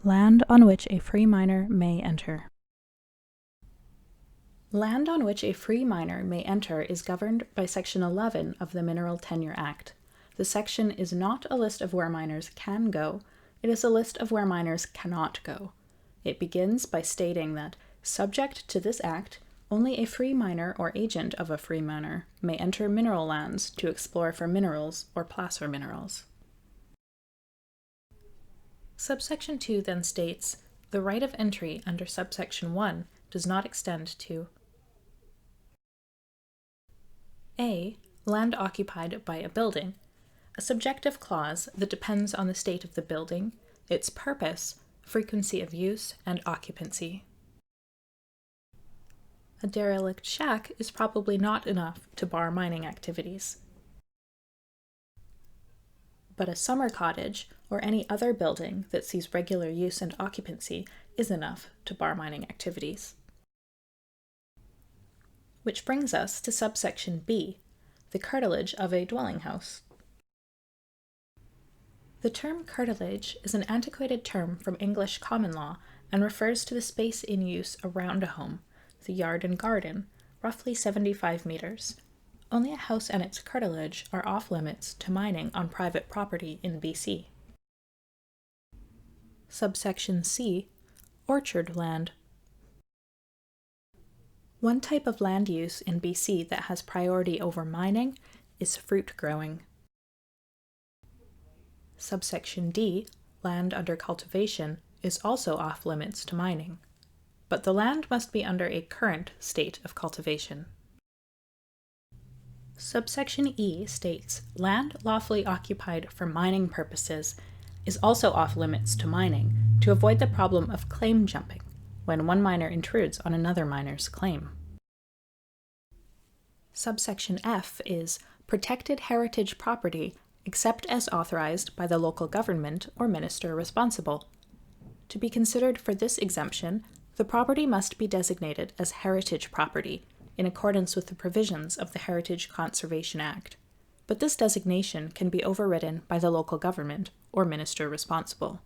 Land on which a free miner may enter. Land on which a free miner may enter is governed by Section 11 of the Mineral Tenure Act. The section is not a list of where miners can go, it is a list of where miners cannot go. It begins by stating that, subject to this act, only a free miner or agent of a free miner may enter mineral lands to explore for minerals or placer minerals. Subsection 2 then states, the right of entry under subsection 1 does not extend to A. Land occupied by a building, a subjective clause that depends on the state of the building, its purpose, frequency of use, and occupancy. A derelict shack is probably not enough to bar mining activities. But a summer cottage, or any other building that sees regular use and occupancy, is enough to bar mining activities. Which brings us to subsection B, the curtilage of a dwelling house. The term curtilage is an antiquated term from English common law and refers to the space in use around a home, the yard and garden, roughly 75 meters. Only a house and its curtilage are off-limits to mining on private property in BC. Subsection C, orchard land. One type of land use in BC that has priority over mining is fruit growing. Subsection D, land under cultivation, is also off-limits to mining, but the land must be under a current state of cultivation. Subsection E states, land lawfully occupied for mining purposes is also off-limits to mining to avoid the problem of claim jumping, when one miner intrudes on another miner's claim. Subsection F is protected heritage property except as authorized by the local government or minister responsible. To be considered for this exemption, the property must be designated as heritage property in accordance with the provisions of the Heritage Conservation Act, but this designation can be overridden by the local government or minister responsible.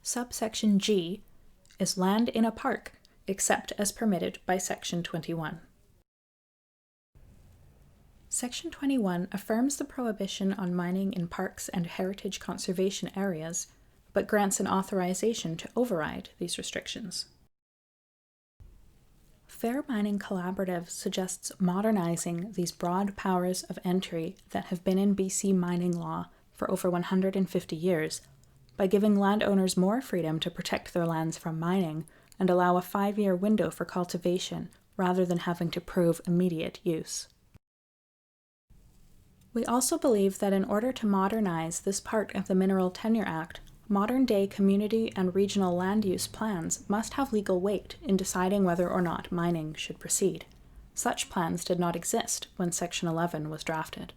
Subsection G is land in a park, except as permitted by Section 21. Section 21 affirms the prohibition on mining in parks and heritage conservation areas, but grants an authorization to override these restrictions. Fair Mining Collaborative suggests modernizing these broad powers of entry that have been in BC mining law for over 150 years by giving landowners more freedom to protect their lands from mining and allow a 5-year window for cultivation rather than having to prove immediate use. We also believe that in order to modernize this part of the Mineral Tenure Act, modern-day community and regional land use plans must have legal weight in deciding whether or not mining should proceed. Such plans did not exist when Section 11 was drafted.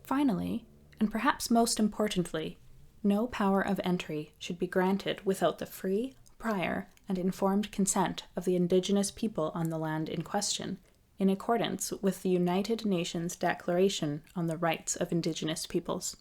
Finally, and perhaps most importantly, no power of entry should be granted without the free, prior, and informed consent of the Indigenous people on the land in question, in accordance with the United Nations Declaration on the Rights of Indigenous Peoples.